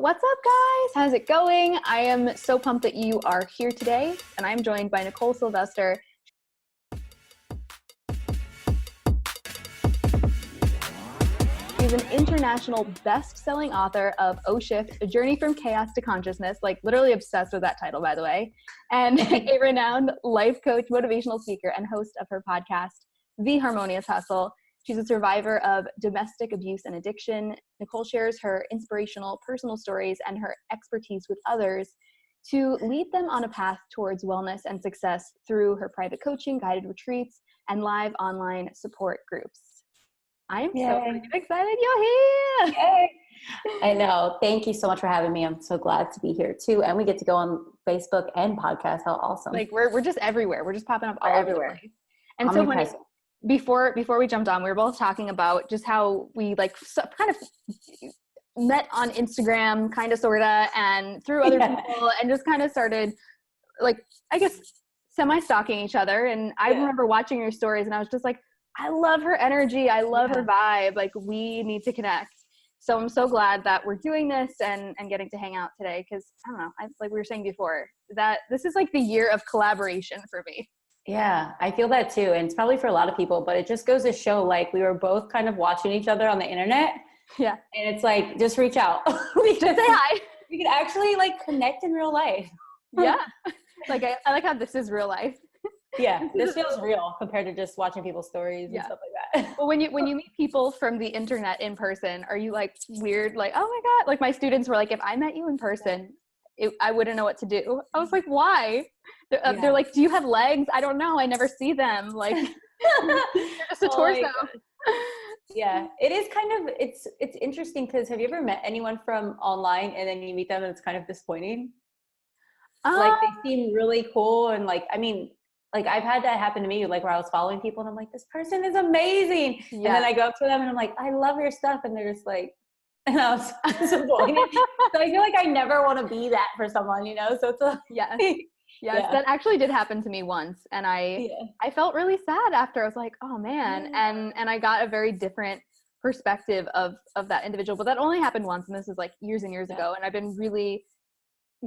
what's up guys? How's it going? I am so pumped that you are here today, and I'm joined by Nichole Sylvester. She's an international best-selling author of Shift, A Journey from Chaos to Consciousness, like literally obsessed with that title, by the way, and a renowned life coach, motivational speaker, and host of her podcast, The Harmonious Hustle. She's a survivor of domestic abuse and addiction. Nichole shares her inspirational personal stories and her expertise with others to lead them on a path towards wellness and success through her private coaching, guided retreats, and live online support groups. I am so excited you're here. Yay. I know. Thank you so much for having me. I'm so glad to be here too. And we get to go on Facebook and podcast. How awesome. Like we're just everywhere. We're just popping up all over the place. And I'm so when before we jumped on, we were both talking about just how we kind of met on Instagram, kind of, sort of, and through other people, and just kind of started, I guess, semi-stalking each other. And I remember watching your stories, and I was just like, I love her energy. I love her vibe. Like, we need to connect. So I'm so glad that we're doing this and getting to hang out today. Cause I don't know, like we were saying before, that this is like the year of collaboration for me. Yeah, I feel that too. And it's probably for a lot of people, but it just goes to show, like, we were both kind of watching each other on the internet. Yeah. And it's like, just reach out. Just say hi. We can actually connect in real life. Yeah. Like, I like how this is real life. Yeah, this feels real compared to just watching people's stories and stuff like that. Well, when you meet people from the internet in person, are you like weird? Like, oh my God, like my students were like, if I met you in person, I wouldn't know what to do. I was like, why? They're like, do you have legs? I don't know. I never see them. Like, you're just a torso. Yeah, it is kind of, it's interesting because have you ever met anyone from online and then you meet them and it's kind of disappointing? Like, they seem really cool and I've had that happen to me, like where I was following people and I'm like, this person is amazing. Yeah. And then I go up to them and I'm like, I love your stuff. And they're just like, and I was disappointed. So I feel like I never want to be that for someone, So it's that actually did happen to me once. And I felt really sad after. I was like, oh man. And I got a very different perspective of that individual, but that only happened once. And this is like years and years ago. And I've been really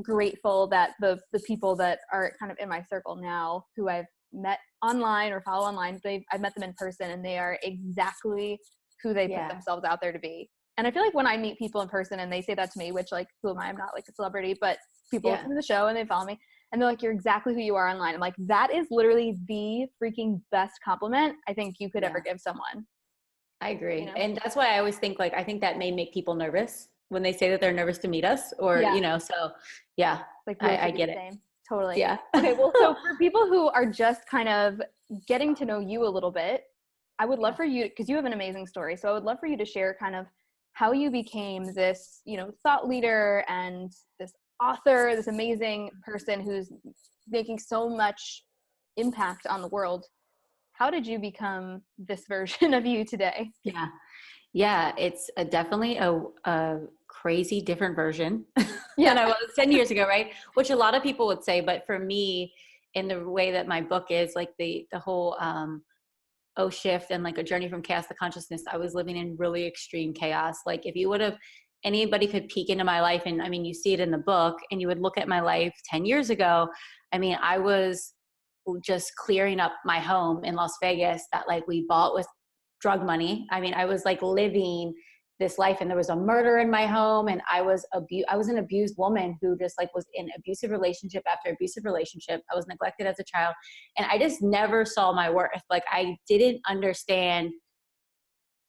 grateful that the people that are kind of in my circle now, who I've met online or follow online, I've met them in person, and they are exactly who they put themselves out there to be. And I feel like when I meet people in person and they say that to me, which, like, who am I? I'm not like a celebrity, but people listen to the show and they follow me and they're like, you're exactly who you are online. I'm like, that is literally the freaking best compliment I think you could ever give someone. I agree. And that's why I always think, like, I think that may make people nervous when they say that they're nervous to meet us, or, so like, I get it. Same. Totally. Yeah. Okay. Well, so for people who are just kind of getting to know you a little bit, I would love for you, because you have an amazing story. So I would love for you to share kind of how you became this, thought leader and this author, this amazing person who's making so much impact on the world. How did you become this version of you today? Yeah, it's definitely a crazy different version than I was 10 years ago, right? Which a lot of people would say, but for me, in the way that my book is, like the whole Shift and like A Journey from Chaos to Consciousness, I was living in really extreme chaos. Like, if you would have, anybody could peek into my life, and I mean, you see it in the book, and you would look at my life 10 years ago. I mean, I was just clearing up my home in Las Vegas that, like, we bought with drug money. I mean, I was like living this life, and there was a murder in my home, and I was an abused woman who just like was in abusive relationship after abusive relationship. I was neglected as a child, and I just never saw my worth. Like, I didn't understand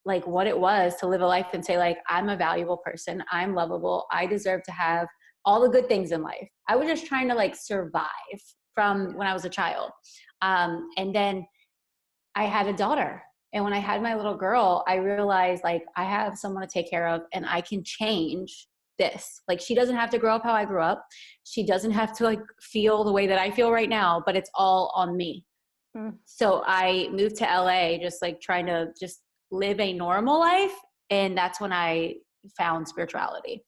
like what it was to live a life and say, like, I'm a valuable person. I'm lovable. I deserve to have all the good things in life. I was just trying to like survive from when I was a child. And then I had a daughter. And when I had my little girl, I realized, like, I have someone to take care of, and I can change this. Like, she doesn't have to grow up how I grew up. She doesn't have to like feel the way that I feel right now, but it's all on me. So I moved to LA, just like trying to just live a normal life. And that's when I found spirituality.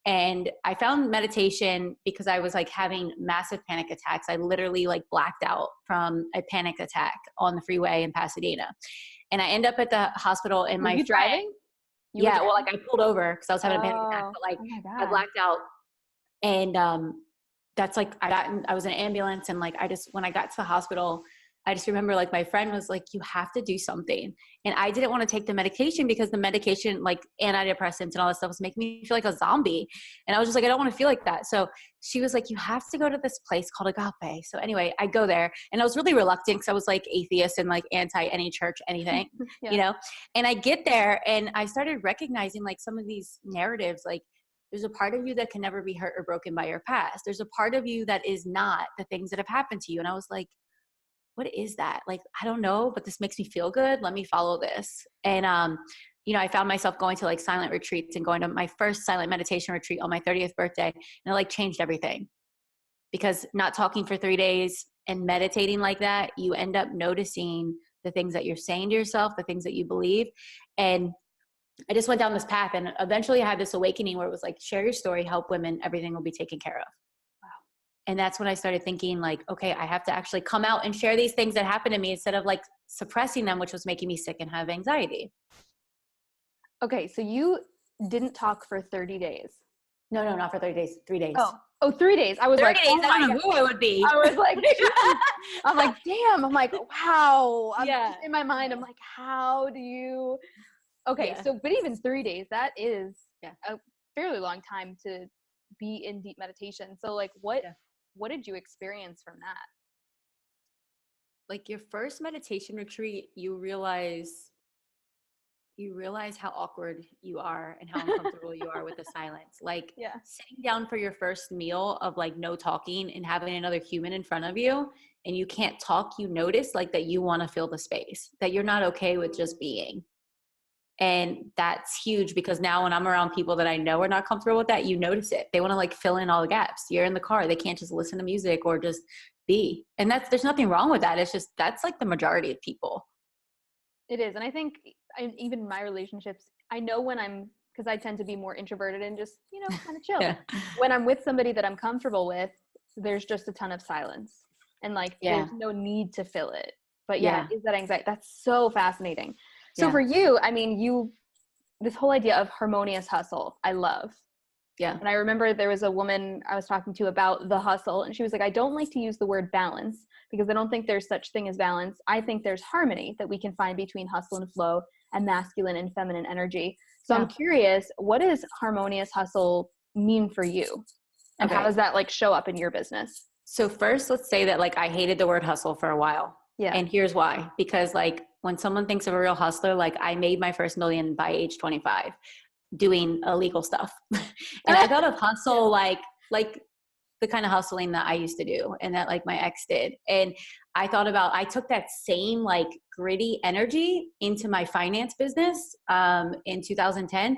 And I found meditation because I was like having massive panic attacks. I literally like blacked out from a panic attack on the freeway in Pasadena. And I end up at the hospital, and Were you driving? Yeah. Well, like I pulled over because I was having a panic attack, but like I blacked out. And that's like, I was in an ambulance, and like, when I got to the hospital, I just remember like my friend was like, you have to do something. And I didn't want to take the medication because the medication, like antidepressants and all that stuff, was making me feel like a zombie. And I was just like, I don't want to feel like that. So she was like, you have to go to this place called Agape. So anyway, I go there, and I was really reluctant because I was like atheist and like anti any church, anything, you know? And I get there, and I started recognizing like some of these narratives, like there's a part of you that can never be hurt or broken by your past. There's a part of you that is not the things that have happened to you. And I was like, what is that? Like, I don't know, but this makes me feel good. Let me follow this. And, you know, I found myself going to like silent retreats and going to my first silent meditation retreat on my 30th birthday. And it like changed everything, because not talking for 3 days and meditating like that, you end up noticing the things that you're saying to yourself, the things that you believe. And I just went down this path, and eventually I had this awakening where it was like, share your story, help women, everything will be taken care of. And that's when I started thinking like, okay, I have to actually come out and share these things that happened to me instead of like suppressing them, which was making me sick and have anxiety. Okay. So you didn't talk for 30 days. No, not for 30 days, 3 days. Oh, 3 days. I was 30 like, days, I don't know who I would be. I was like, I'm like, damn. I'm like, wow. Just in my mind, I'm like, how do you, okay. So, but even 3 days, that is a fairly long time to be in deep meditation. So like what did you experience from that? Like your first meditation retreat, you realize how awkward you are and how uncomfortable you are with the silence. Like sitting down for your first meal of like no talking and having another human in front of you and you can't talk, you notice like that you want to fill the space, that you're not okay with just being. And that's huge, because now when I'm around people that I know are not comfortable with that, you notice it. They want to like fill in all the gaps. You're in the car. They can't just listen to music or just be. And there's nothing wrong with that. It's just, that's like the majority of people. It is. And I think even in my relationships, I know because I tend to be more introverted and just, you know, kind of chill. When I'm with somebody that I'm comfortable with, there's just a ton of silence and like, there's no need to fill it. But is that anxiety? That's so fascinating. So for you, I mean, this whole idea of harmonious hustle, I love. Yeah. And I remember there was a woman I was talking to about the hustle, and she was like, I don't like to use the word balance because I don't think there's such thing as balance. I think there's harmony that we can find between hustle and flow and masculine and feminine energy. So I'm curious, what does harmonious hustle mean for you? And how does that like show up in your business? So first, let's say that like I hated the word hustle for a while. Yeah. And here's why. Because like when someone thinks of a real hustler, like I made my first million by age 25 doing illegal stuff. And I thought of hustle like the kind of hustling that I used to do and that like my ex did. And I took that same like gritty energy into my finance business in 2010.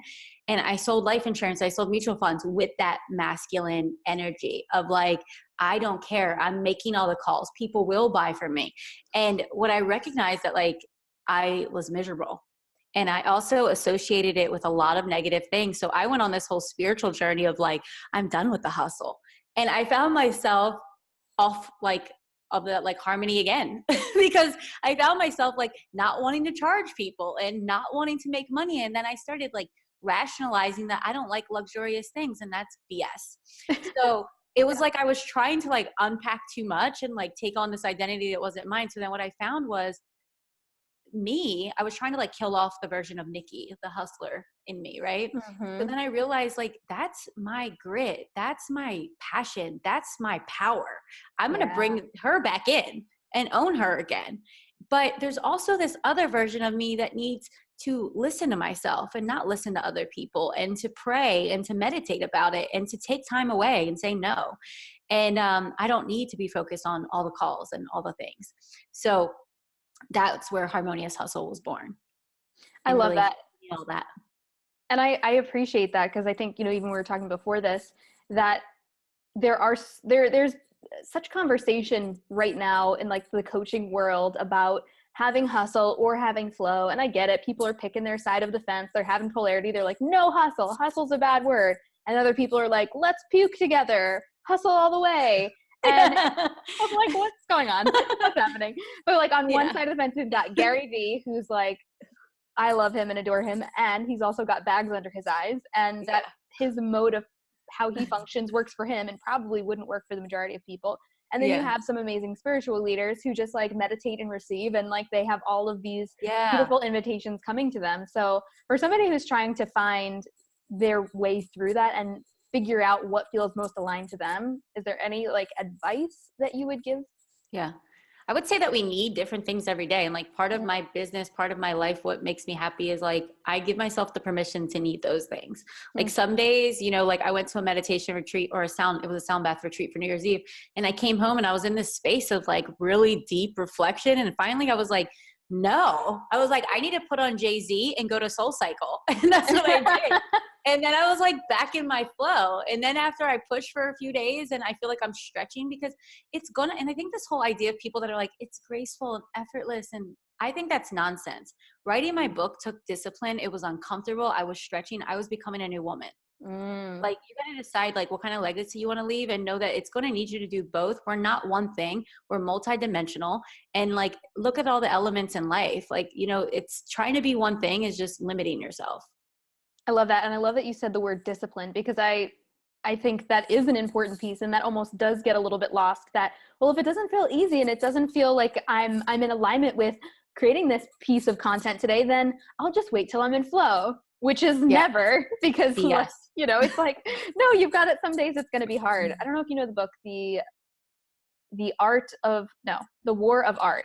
And I sold life insurance. I sold mutual funds with that masculine energy of like, I don't care. I'm making all the calls. People will buy from me. And what I recognized that like I was miserable. And I also associated it with a lot of negative things. So I went on this whole spiritual journey of like, I'm done with the hustle. And I found myself off like of that like harmony again, because I found myself like not wanting to charge people and not wanting to make money. And then I started like rationalizing that I don't like luxurious things, and that's BS. So it was like I was trying to like unpack too much and like take on this identity that wasn't mine. So then what I found was I was trying to like kill off the version of Nikki, the hustler in me, right? Mm-hmm. But then I realized like that's my grit, that's my passion, that's my power. I'm going to bring her back in and own her again. But there's also this other version of me that needs to listen to myself and not listen to other people, and to pray and to meditate about it and to take time away and say no. And I don't need to be focused on all the calls and all the things. So that's where Harmonious Hustle was born. I love really that. All that. And I appreciate that, because I think, you know, even we were talking before this, that there's such conversation right now in like the coaching world about having hustle or having flow. And I get it. People are picking their side of the fence. They're having polarity. They're like, no hustle. Hustle's a bad word. And other people are like, let's puke together. Hustle all the way. And I'm like, what's going on? What's happening? But like on one side of the fence, we've got Gary Vee, who's like, I love him and adore him, and he's also got bags under his eyes, and that his mode of how he functions works for him and probably wouldn't work for the majority of people. And then you have some amazing spiritual leaders who just like meditate and receive, and like they have all of these beautiful invitations coming to them. So for somebody who's trying to find their way through that and figure out what feels most aligned to them, is there any like advice that you would give? Yeah. I would say that we need different things every day. And like part of my business, part of my life, what makes me happy is like, I give myself the permission to need those things. Like some days, you know, like I went to a meditation retreat or it was a sound bath retreat for New Year's Eve. And I came home and I was in this space of like really deep reflection. And finally I was like, no, I was like, I need to put on Jay-Z and go to Soul Cycle. And that's what I did. And then I was like back in my flow. And then after I push for a few days and I feel like I'm stretching because and I think this whole idea of people that are like, it's graceful and effortless. And I think that's nonsense. Writing my book took discipline. It was uncomfortable. I was stretching. I was becoming a new woman. Like you got to decide like what kind of legacy you want to leave and know that it's going to need you to do both. We're not one thing. We're multidimensional, and like, look at all the elements in life. Like, you know, it's trying to be one thing is just limiting yourself. I love that. And I love that you said the word discipline, because I think that is an important piece, and that almost does get a little bit lost, that, well, if it doesn't feel easy and it doesn't feel like I'm in alignment with creating this piece of content today, then I'll just wait till I'm in flow, which is never, because you know, it's like, no, you've got it. Some days it's going to be hard. I don't know if you know the book, The War of Art,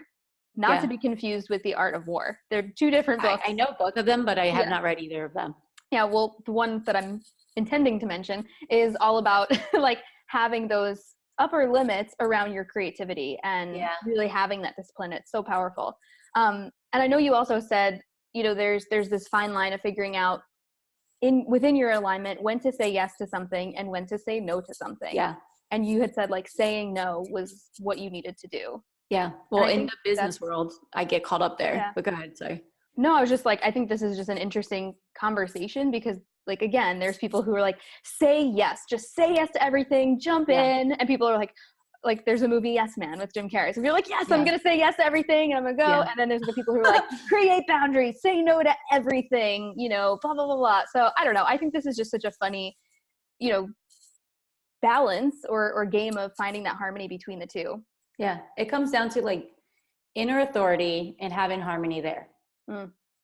not to be confused with The Art of War. They're two different books. I know both of them, but I have not read either of them. Yeah, well, the one that I'm intending to mention is all about like having those upper limits around your creativity and really having that discipline. It's so powerful. And I know you also said, you know, there's this fine line of figuring out within your alignment when to say yes to something and when to say no to something. Yeah. And you had said like saying no was what you needed to do. Yeah. Well, in the business world, I get caught up there. But go ahead, sorry. No, I was just like, I think this is just an interesting conversation, because like, again, there's people who are like, say yes, just say yes to everything, jump in. And people are like there's a movie, Yes Man, with Jim Carrey. So you're like, yes, I'm going to say yes to everything and I'm going to go. Yeah. And then there's the people who are like, create boundaries, say no to everything, you know, blah, blah, blah, blah. So I don't know. I think this is just such a funny, you know, balance or game of finding that harmony between the two. Yeah. It comes down to like inner authority and having harmony there.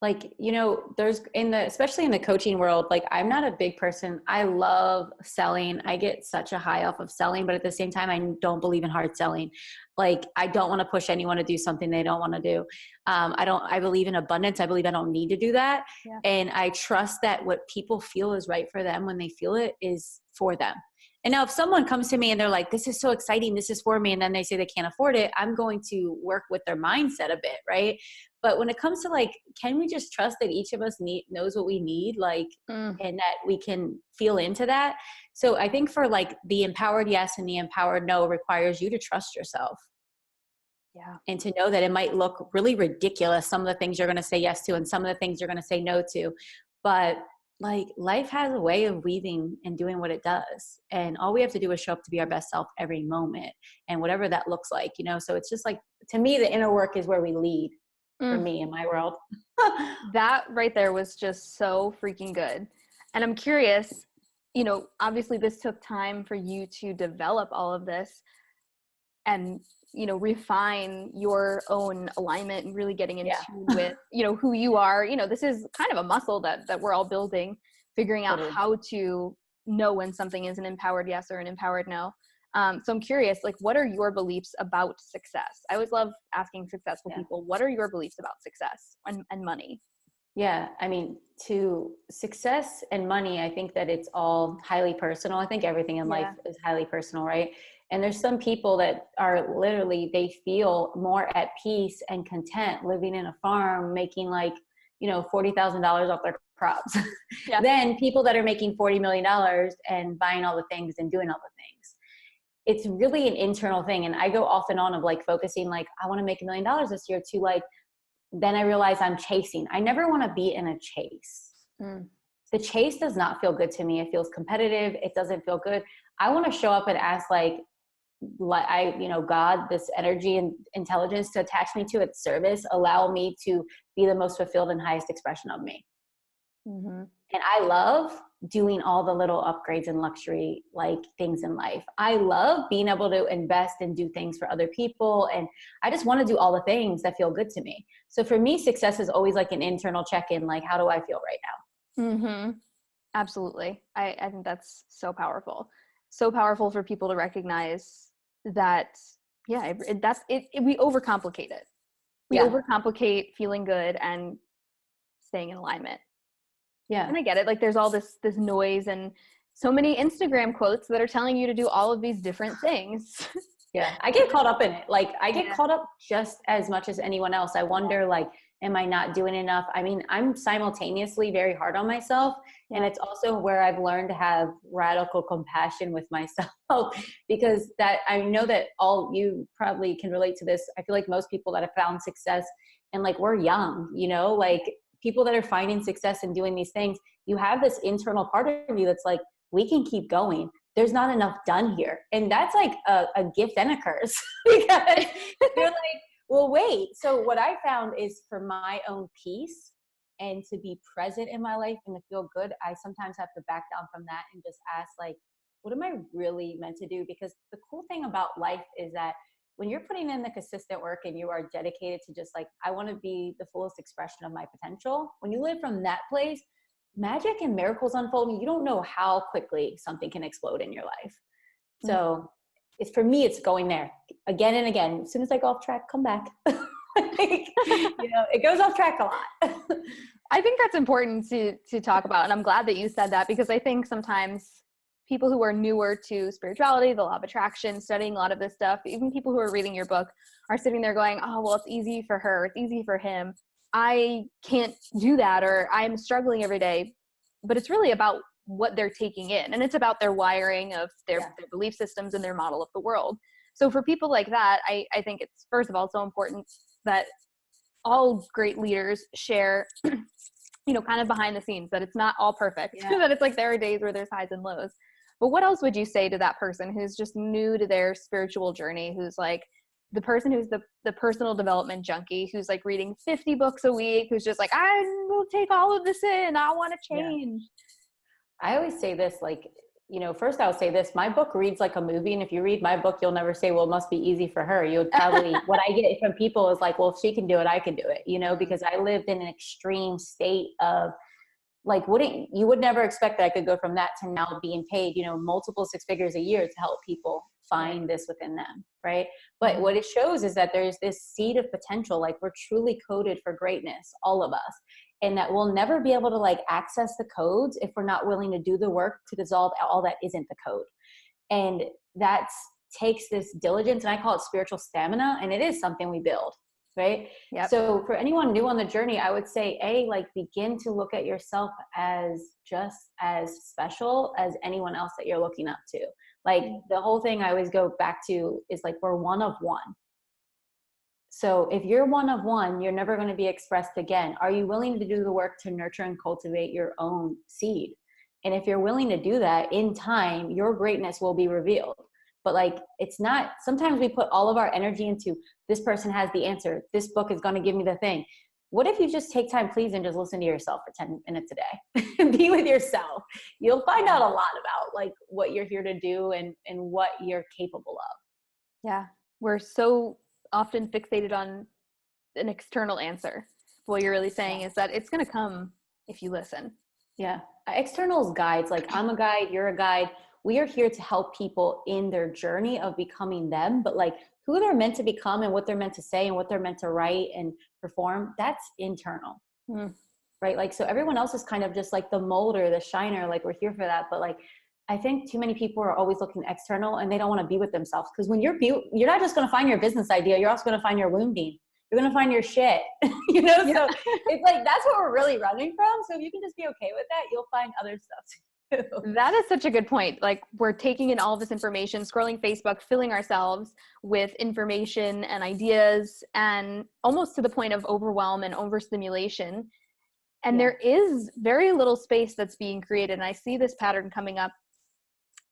Like, you know, especially in the coaching world, like I'm not a big person. I love selling. I get such a high off of selling, but at the same time, I don't believe in hard selling. Like, I don't want to push anyone to do something they don't want to do. I believe in abundance. I believe I don't need to do that. Yeah. And I trust that what people feel is right for them when they feel it is for them. And now if someone comes to me and they're like, this is so exciting, this is for me, and then they say they can't afford it, I'm going to work with their mindset a bit, right? But when it comes to like, can we just trust that each of us knows what we need, like, and that we can feel into that? So I think for like the empowered yes and the empowered no requires you to trust yourself. Yeah. And to know that it might look really ridiculous, some of the things you're going to say yes to and some of the things you're going to say no to. But like life has a way of weaving and doing what it does. And all we have to do is show up to be our best self every moment, and whatever that looks like, you know? So it's just like, to me, the inner work is where we lead for me in my world. That right there was just so freaking good. And I'm curious, you know, obviously this took time for you to develop all of this and, you know, refine your own alignment and really getting in tune with, you know, who you are. You know, this is kind of a muscle that we're all building, figuring out how to know when something is an empowered yes or an empowered no. So I'm curious, like, what are your beliefs about success? I always love asking successful people, what are your beliefs about success and money? Yeah. I mean, to success and money, I think that it's all highly personal. I think everything in life is highly personal, right? And there's some people that are literally, they feel more at peace and content living in a farm, making like, you know, $40,000 off their crops than people that are making $40 million and buying all the things and doing all the things. It's really an internal thing. And I go off and on of like focusing, like, I want to make $1 million this year, to like, then I realize I'm chasing. I never want to be in a chase. The chase does not feel good to me. It feels competitive. It doesn't feel good. I want to show up and ask like, God, this energy and intelligence to attach me to its service, allow me to be the most fulfilled and highest expression of me. Mm-hmm. And I love doing all the little upgrades and luxury like things in life. I love being able to invest and do things for other people. And I just want to do all the things that feel good to me. So for me, success is always like an internal check-in, like, how do I feel right now? Mm-hmm. Absolutely. I think that's so powerful. So powerful for people to recognize that, yeah, we overcomplicate it. We overcomplicate feeling good and staying in alignment. Yeah. And I get it. Like, there's all this noise and so many Instagram quotes that are telling you to do all of these different things. Yeah. I get caught up in it. Like, I get caught up just as much as anyone else. I wonder, like, am I not doing enough? I mean, I'm simultaneously very hard on myself. And it's also where I've learned to have radical compassion with myself, because that I know that all you probably can relate to this. I feel like most people that have found success, and like, we're young, like people that are finding success and doing these things, you have this internal part of you that's like, we can keep going. There's not enough done here. And that's like a gift and a curse, because you're like, well, wait. So what I found is, for my own peace and to be present in my life and to feel good, I sometimes have to back down from that and just ask, like, what am I really meant to do? Because the cool thing about life is that when you're putting in the consistent work and you are dedicated to just like, I want to be the fullest expression of my potential, when you live from that place, magic and miracles unfold, and you don't know how quickly something can explode in your life. So for me, it's going there again and again. As soon as I go off track, come back. It goes off track a lot. I think that's important to talk about. And I'm glad that you said that, because I think sometimes people who are newer to spirituality, the law of attraction, studying a lot of this stuff, even people who are reading your book are sitting there going, oh, well, it's easy for her. It's easy for him. I can't do that, or I'm struggling every day. But it's really about what they're taking in. And it's about their wiring of their belief systems and their model of the world. So for people like that, I think it's, first of all, so important that all great leaders share, kind of behind the scenes, that it's not all perfect, that it's like there are days where there's highs and lows. But what else would you say to that person who's just new to their spiritual journey, who's like the person who's the personal development junkie, who's like reading 50 books a week, who's just like, I will take all of this in, I want to change? I always say this, like, first I would say this, my book reads like a movie. And if you read my book, you'll never say, well, it must be easy for her. You would probably, what I get from people is like, well, if she can do it, I can do it, because I lived in an extreme state of like, you would never expect that I could go from that to now being paid, multiple six figures a year to help people find this within them. Right. But what it shows is that there's this seed of potential, like we're truly coded for greatness, all of us. And that we'll never be able to like access the codes if we're not willing to do the work to dissolve all that isn't the code. And that takes this diligence, and I call it spiritual stamina, and it is something we build, right? Yep. So for anyone new on the journey, I would say, begin to look at yourself as just as special as anyone else that you're looking up to. Like the whole thing I always go back to is like, we're one of one. So if you're one of one, you're never going to be expressed again. Are you willing to do the work to nurture and cultivate your own seed? And if you're willing to do that, in time, your greatness will be revealed. But like, it's not, sometimes we put all of our energy into this person has the answer. This book is going to give me the thing. What if you just take time, please, and just listen to yourself for 10 minutes a day and be with yourself? You'll find out a lot about like what you're here to do and what you're capable of. Yeah. We're so often fixated on an external answer. What you're really saying is that it's going to come if you listen. Yeah. Externals guides, like I'm a guide, you're a guide. We are here to help people in their journey of becoming them, but like who they're meant to become and what they're meant to say and what they're meant to write and perform, that's internal. Right? Like, so everyone else is kind of just like the mold or the shiner, like we're here for that. But like, I think too many people are always looking external and they don't want to be with themselves. Because when you're not just going to find your business idea, you're also going to find your wounding. You're going to find your shit, So it's like, that's what we're really running from. So if you can just be okay with that, you'll find other stuff too. That is such a good point. Like we're taking in all this information, scrolling Facebook, filling ourselves with information and ideas, and almost to the point of overwhelm and overstimulation. And there is very little space that's being created. And I see this pattern coming up.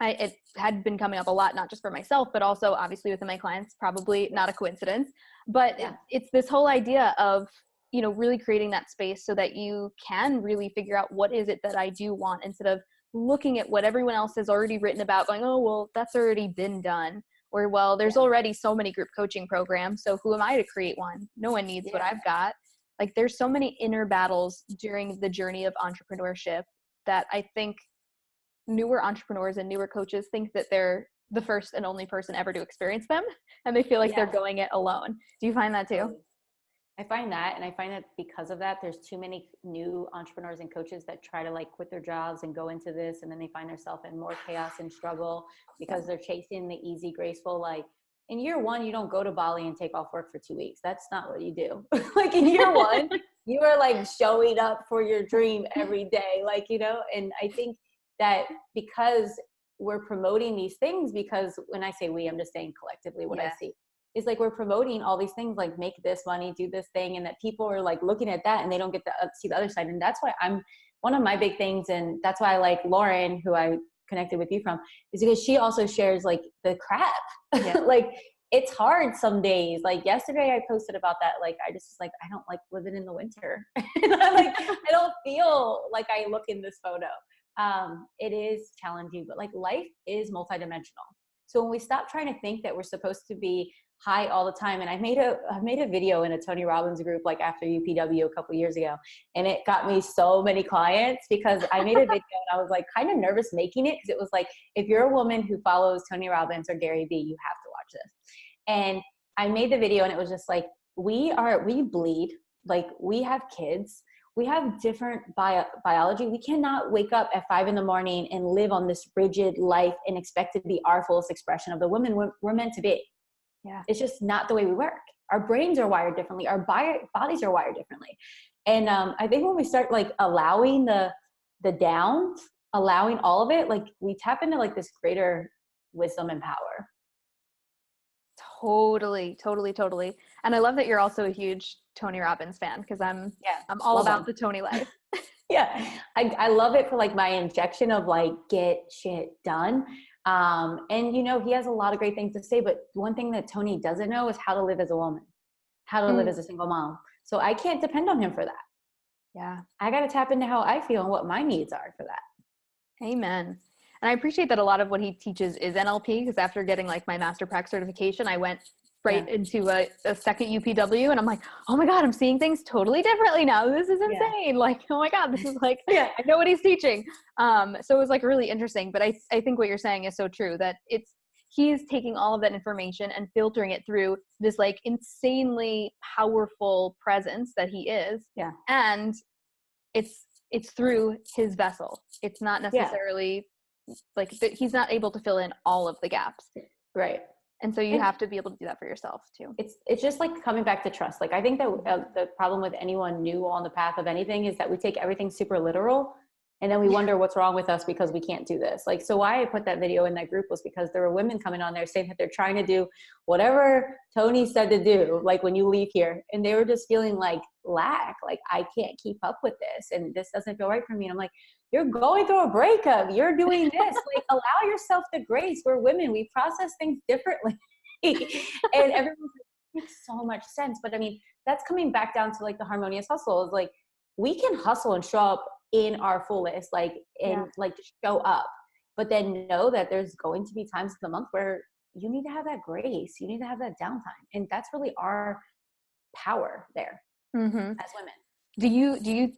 it had been coming up a lot, not just for myself, but also obviously within my clients, probably not a coincidence, but it's this whole idea of, you know, really creating that space so that you can really figure out what is it that I do want, instead of looking at what everyone else has already written about, going, oh, well, that's already been done. Or, well, there's already so many group coaching programs, so who am I to create one? No one needs what I've got. Like, there's so many inner battles during the journey of entrepreneurship that I think newer entrepreneurs and newer coaches think that they're the first and only person ever to experience them, and they feel like they're going it alone. Do you find that too? I find that, and I find that because of that, there's too many new entrepreneurs and coaches that try to like quit their jobs and go into this, and then they find themselves in more chaos and struggle because they're chasing the easy, graceful, like in year one, you don't go to Bali and take off work for 2 weeks. That's not what you do. Like in year one, you are like showing up for your dream every day, like, you know, and I think that because we're promoting these things, because when I say we, I'm just saying collectively what I see. Is like we're promoting all these things like make this money, do this thing, and that people are like looking at that and they don't get to see the other side. And that's why I'm one of my big things, and that's why I like Lauren, who I connected with you from, is because she also shares like the crap. Like it's hard some days. Like yesterday I posted about that. Like I just like, I don't like living in the winter. And I don't feel like I look in this photo. It is challenging, but like life is multidimensional. So when we stop trying to think that we're supposed to be high all the time. And I made a video in a Tony Robbins group, like after UPW a couple years ago. And it got me so many clients because I made a video and I was like kind of nervous making it. Cause it was like, if you're a woman who follows Tony Robbins or Gary Vee, you have to watch this. And I made the video and it was just like, we bleed, like we have kids, we have different biology. We cannot wake up at 5 a.m. and live on this rigid life and expect to be our fullest expression of the women we're meant to be. Yeah. It's just not the way we work. Our brains are wired differently. Our bodies are wired differently. And I think when we start like allowing the downs, allowing all of it, like we tap into like this greater wisdom and power. Totally. And I love that you're also a huge Tony Robbins fan, because I'm all about the Tony life. I love it for like my injection of like get shit done. And you know, he has a lot of great things to say, but one thing that Tony doesn't know is how to live as a woman, how to live as a single mom. So I can't depend on him for that. Yeah. I got to tap into how I feel and what my needs are for that. Amen. And I appreciate that a lot of what he teaches is NLP, because after getting like my Master Prac certification, I went right into a second UPW, and I'm like, oh my God, I'm seeing things totally differently now. This is insane. Like, oh my God, this is like, I know what he's teaching. So it was like really interesting, but I think what you're saying is so true, that he's taking all of that information and filtering it through this like insanely powerful presence that he is. Yeah. And it's through his vessel. It's not necessarily like he's not able to fill in all of the gaps. Right. And so you have to be able to do that for yourself too. It's just like coming back to trust. Like I think that the problem with anyone new on the path of anything is that we take everything super literal, and then we wonder what's wrong with us because we can't do this. Like, so why I put that video in that group was because there were women coming on there saying that they're trying to do whatever Tony said to do, like when you leave here, and they were just feeling like lack, like I can't keep up with this, and this doesn't feel right for me. And I'm like, you're going through a breakup. You're doing this. Like, allow yourself the grace. We're women. We process things differently. And everyone's like, it makes so much sense. But I mean, that's coming back down to like the harmonious hustle is like, we can hustle and show up in our fullest, like, and like just show up. But then know that there's going to be times of the month where you need to have that grace. You need to have that downtime. And that's really our power there as women. Do you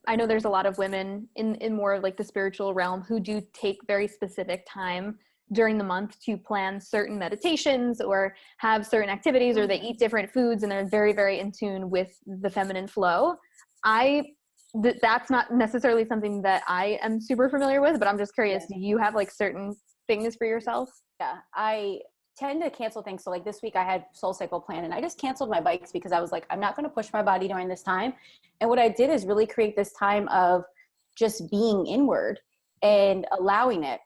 I know there's a lot of women in more of like the spiritual realm who do take very specific time during the month to plan certain meditations or have certain activities, or they eat different foods and they're very, very in tune with the feminine flow. That's not necessarily something that I am super familiar with, but I'm just curious, do you have like certain things for yourself? Yeah, I tend to cancel things. So like this week I had Soul Cycle plan, and I just canceled my bikes because I was like, I'm not going to push my body during this time. And what I did is really create this time of just being inward and allowing it.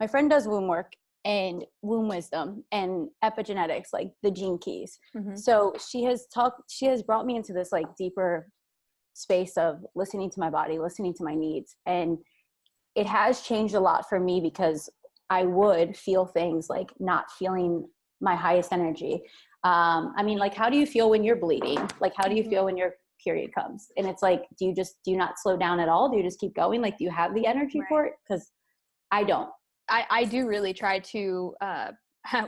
My friend does womb work and womb wisdom and epigenetics, like the gene keys. So she has brought me into this like deeper space of listening to my body, listening to my needs. And it has changed a lot for me because I would feel things like not feeling my highest energy. I mean, like, how do you feel when you're bleeding? Like, how do you feel when your period comes? And it's like, do you not slow down at all? Do you just keep going? Like, do you have the energy for it? Because I don't. I do really try to,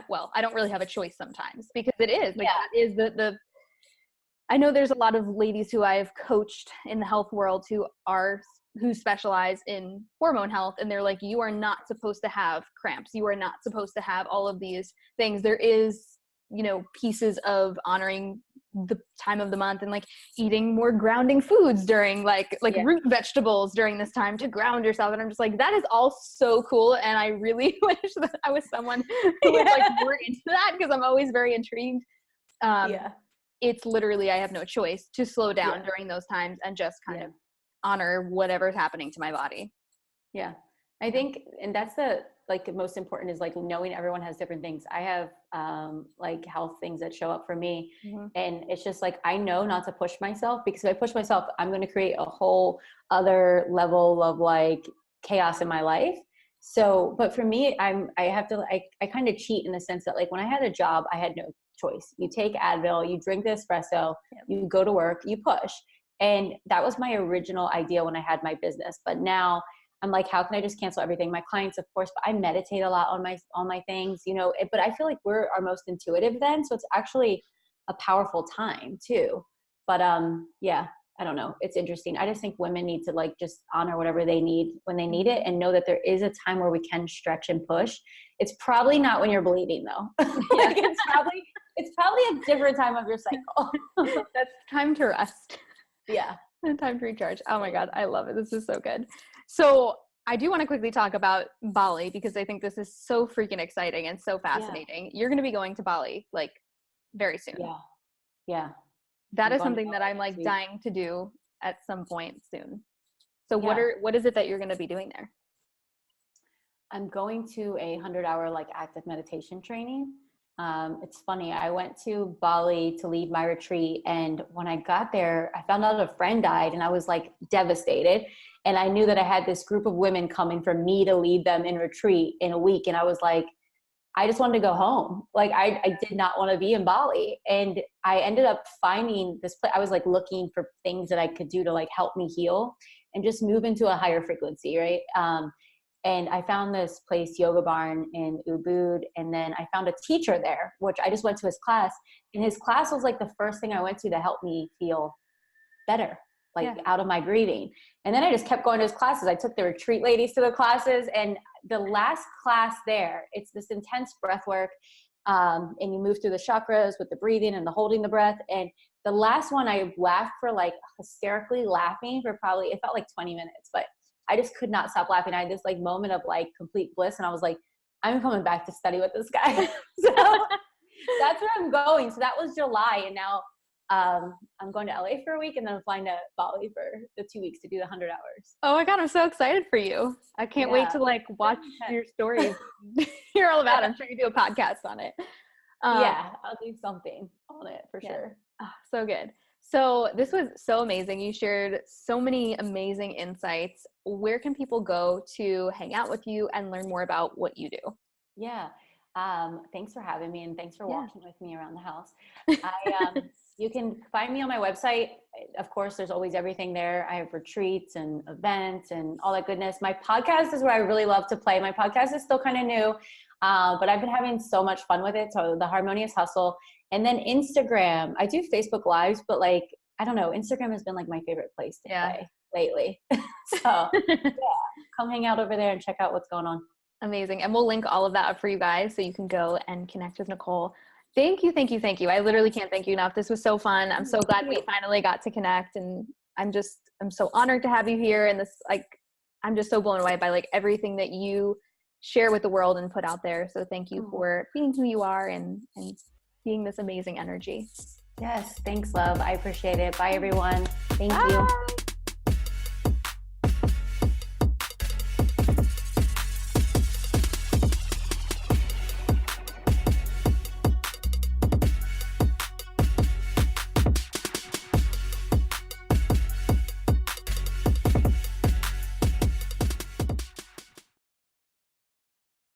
well, I don't really have a choice sometimes, because it is like, that is I know there's a lot of ladies who I've coached in the health world who specialize in hormone health. And they're like, you are not supposed to have cramps. You are not supposed to have all of these things. There is, pieces of honoring the time of the month and like eating more grounding foods during like root vegetables during this time to ground yourself. And I'm just like, that is all so cool. And I really wish that I was someone who was like more into that, because I'm always very intrigued. It's literally, I have no choice to slow down during those times and just kind of honor whatever's happening to my body. Yeah. I think, and that's the most important, is like knowing everyone has different things. I have like health things that show up for me. And it's just like, I know not to push myself, because if I push myself, I'm going to create a whole other level of like chaos in my life. So, but for me, I kind of cheat in the sense that like when I had a job, I had no choice. You take Advil, you drink the espresso, you go to work, you push. And that was my original idea when I had my business. But now I'm like, how can I just cancel everything? My clients, of course, but I meditate a lot on my things, but I feel like we're our most intuitive then. So it's actually a powerful time too. But I don't know. It's interesting. I just think women need to like just honor whatever they need when they need it, and know that there is a time where we can stretch and push. It's probably not when you're bleeding though. Like, it's probably a different time of your cycle. That's time to rest. Yeah. And time to recharge. Oh my God. I love it. This is so good. So I do want to quickly talk about Bali, because I think this is so freaking exciting and so fascinating. Yeah. You're going to be going to Bali like very soon. Yeah. Yeah. That is something that I'm like dying to do at some point soon. So what is it that you're going to be doing there? I'm going to a 100-hour like active meditation training. It's funny. I went to Bali to lead my retreat. And when I got there, I found out a friend died, and I was like devastated. And I knew that I had this group of women coming for me to lead them in retreat in a week. And I was like, I just wanted to go home. Like I did not want to be in Bali. And I ended up finding this place. I was like looking for things that I could do to like help me heal and just move into a higher frequency. Right. And I found this place, Yoga Barn in Ubud. And then I found a teacher there, which I just went to his class. And his class was like the first thing I went to help me feel better, out of my grieving. And then I just kept going to his classes. I took the retreat ladies to the classes. And the last class there, it's this intense breath work. And you move through the chakras with the breathing and the holding the breath. And the last one, I laughed for like hysterically laughing for probably, it felt like 20 minutes, but I just could not stop laughing. I had this like moment of like complete bliss. And I was like, I'm coming back to study with this guy. So that's where I'm going. So that was July. And now I'm going to LA for a week, and then I'm flying to Bali for the 2 weeks to do the 100 hours. Oh my God, I'm so excited for you. I can't wait to like watch your stories. Hear all about it. I'm sure you do a podcast on it. Yeah, I'll do something on it for sure. Oh, so good. So this was so amazing. You shared so many amazing insights. Where can people go to hang out with you and learn more about what you do? Yeah. Thanks for having me, and thanks for walking with me around the house. You can find me on my website. Of course, there's always everything there. I have retreats and events and all that goodness. My podcast is where I really love to play. My podcast is still kind of new, but I've been having so much fun with it. So the Harmonious Hustle. And then Instagram. I do Facebook Lives, but like, I don't know, Instagram has been like my favorite place to play lately. So come hang out over there and check out what's going on. Amazing. And we'll link all of that up for you guys so you can go and connect with Nichole. Thank you. Thank you. Thank you. I literally can't thank you enough. This was so fun. I'm so glad we finally got to connect, and I'm so honored to have you here. And this, like, I'm just so blown away by like everything that you share with the world and put out there. So thank you for being who you are and being this amazing energy. Yes. Thanks, love. I appreciate it. Bye, everyone. Thank you.